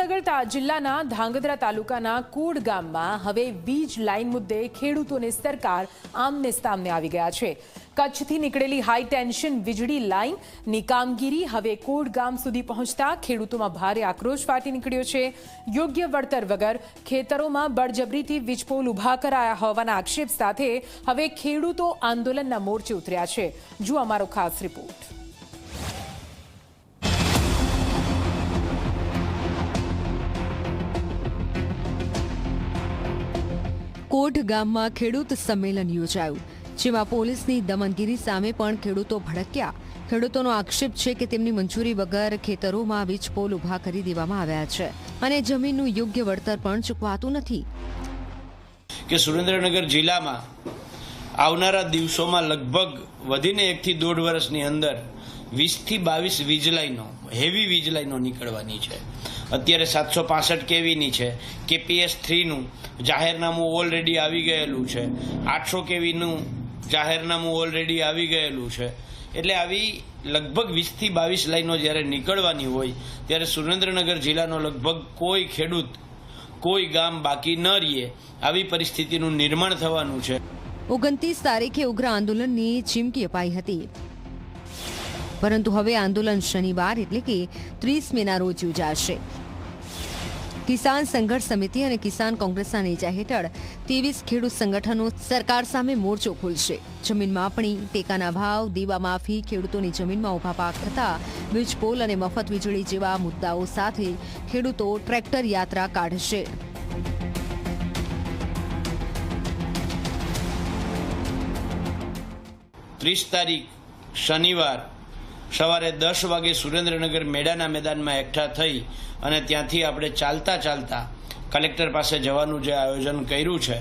સુરેન્દ્રનગર જિલ્લાના ધાંગધ્રા તાલુકાના કુડ ગામમાં હવે વીજ લાઇન મુદ્દે ખેડૂતોને સરકાર આમને સામને આવી ગયા છે। કચ્છથી નીકળેલી હાઈ ટેન્શન વીજળી લાઇનની કામગીરી હવે કુડ ગામ સુધી પહોંચતા ખેડૂતોમાં ભારે આક્રોશ ફાટી નીકળ્યો છે। યોગ્ય વળતર વગર ખેતરોમાં બળજબરીથી વીજપોલ ઊભા કરાયા હોવાના આક્ષેપ સાથે હવે ખેડૂતો આંદોલનના મોરચે ઉતર્યા છે। જુઓ અમારો ખાસ રિપોર્ટ। કોટ ગામમાં ખેડૂત સંમેલન યોજાયું, જેમાં પોલીસની દમનગીરી સામે પણ ખેડૂતો ભડક્યા। ખેડૂતોનો આક્ષેપ છે કે તેમની મંજૂરી વગર ખેતરોમાં વીજપોલ ઊભા કરી દેવામાં આવ્યા છે અને જમીનનું યોગ્ય વળતર પણ ચૂકવાતું નથી। કે સુરેન્દ્રનગર જિલ્લામાં આવનારા દિવસોમાં લગભગ વધીને 1 થી 1.5 વર્ષની અંદર 20 થી 22 વીજ લાઈનો, હેવી વીજ લાઈનો નીકળવાની છે। અત્યારે 765 કેવીની છે, KPS 3નું જાહેરનામું ઓલરેડી આવી ગયેલું છે, 800 કેવીનું જાહેરનામું ઓલરેડી આવી ગયેલું છે। એટલે આવી લગભગ 20 થી 22 લાઈનો જ્યારે નીકળવાની હોય ત્યારે સુરેન્દ્રનગર જિલ્લાનો લગભગ કોઈ ખેડૂત, કોઈ ગામ બાકી ન રહે, આવી પરિસ્થિતિનું નિર્માણ થવાનું છે। 29 તારીખે ઉગ્ર આંદોલનની ચીમકી અપાઈ હતી, પરંતુ હવે આંદોલન શનિવાર એટલે કે 30 મેના રોજ યોજાશે। કિસાન સંઘર્ષ સમિતિ અને કિસાન કોંગ્રેસના નેજા હેઠળ 23 ખેડૂત સંગઠનો સરકાર સામે મોરચો ખોલશે। જમીન માપણી, ટેકાના ભાવ, દીવા માફી, ખેડૂતોની જમીનમાં ઉભા પાક થતા વીજપોલ અને મફત વીજળી જેવા મુદ્દાઓ સાથે ખેડૂતો ટ્રેક્ટર યાત્રા કાઢશે। તારીખ શનિવાર સવારે 10 વાગે સુરેન્દ્રનગર મેળાના મેદાનમાં એકઠા થઈ અને ત્યાંથી આપણે ચાલતા કલેક્ટર પાસે જવાનું જે આયોજન કર્યું છે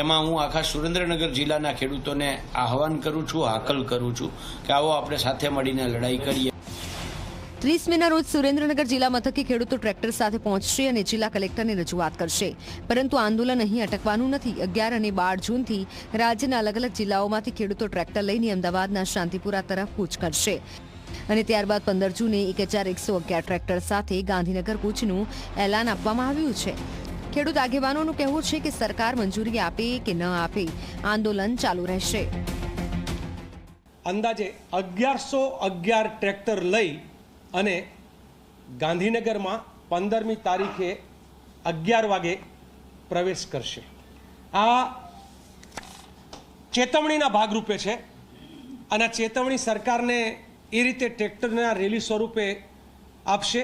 એમાં હું આખા સુરેન્દ્રનગર જિલ્લાના ખેડૂતોને આહવાન કરું છું, હાકલ કરું છું કે આવો આપણે સાથે મળીને લડાઈ કરીએ। 30 મેના રોજ સુરેન્દ્રનગર જિલ્લા મથકે ખેડૂતો ટ્રેક્ટર સાથે પહોંચશે અને જિલ્લા કલેક્ટરને રજૂઆત કરશે, પરંતુ આંદોલન અહીં અટકવાનું નથી। 11 અને 12 જૂનથી રાજ્યના અલગ અલગ જિલ્લાઓમાંથી ખેડૂતો ટ્રેક્ટર લઈને અમદાવાદના શાંતિપુરા તરફ કૂચ કરશે અને ત્યારબાદ 15 જૂને 1111 ટ્રેક્ટર સાથે ગાંધીનગર કૂચનું એલાન આપવામાં આવ્યું છે। ખેડૂત આગેવાનોનું કહેવું છે કે સરકાર મંજૂરી આપે કે ન આપે, આંદોલન ચાલુ રહેશે। અંદાજે 1111 ટ્રેક્ટર લઈ અને ગાંધીનગરમાં 15મી તારીખે 11 વાગે પ્રવેશ કરશે। આ ચેતવણીના ભાગરૂપે છે અને આ ચેતવણી સરકારને એ રીતે ટ્રેક્ટરના રેલી સ્વરૂપે આપશે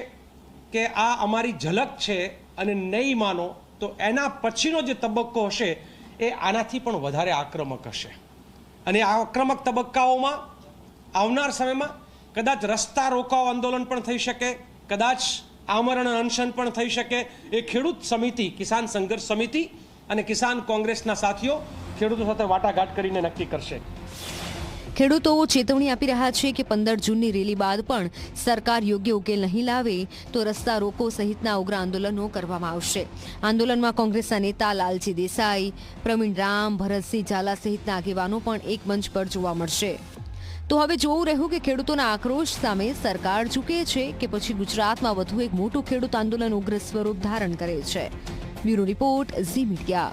કે આ અમારી ઝલક છે અને નહીં માનો તો એના પછીનો જે તબક્કો હશે એ આનાથી પણ વધારે આક્રમક હશે અને આ આક્રમક તબક્કાઓમાં આવનાર સમયમાં કદાચ રસ્તા રોકાવ આંદોલન પણ થઈ શકે, કદાચ આમરણ અનશન પણ થઈ શકે। એ ખેડૂત સમિતિ, કિસાન સંઘર્ષ સમિતિ અને કિસાન કોંગ્રેસના સાથીઓ ખેડૂતો સાથે વાટાઘાટ કરીને નક્કી કરશે। ખેડૂતો ચેતવણી આપી રહ્યા છે કે 15 જૂનની રેલી બાદ પણ સરકાર યોગ્ય ઉકેલ નહીં લાવે તો રસ્તા રોકો સહિતના ઉગ્ર આંદોલનો કરવામાં આવશે। આંદોલનમાં કોંગ્રેસના નેતા લાલજી દેસાઈ, પ્રવીણ રામ, ભરતસિંહ ઝાલા સહિતના આગેવાનો પણ એક મંચ પર જોવા મળશે। તો હવે જોવું રહ્યું કે ખેડૂતોના આક્રોશ સામે સરકાર ઝૂકે છે કે પછી ગુજરાતમાં વધુ એક મોટું ખેડૂત આંદોલન ઉગ્ર સ્વરૂપ ધારણ કરે છે। Bureau report, Zee media.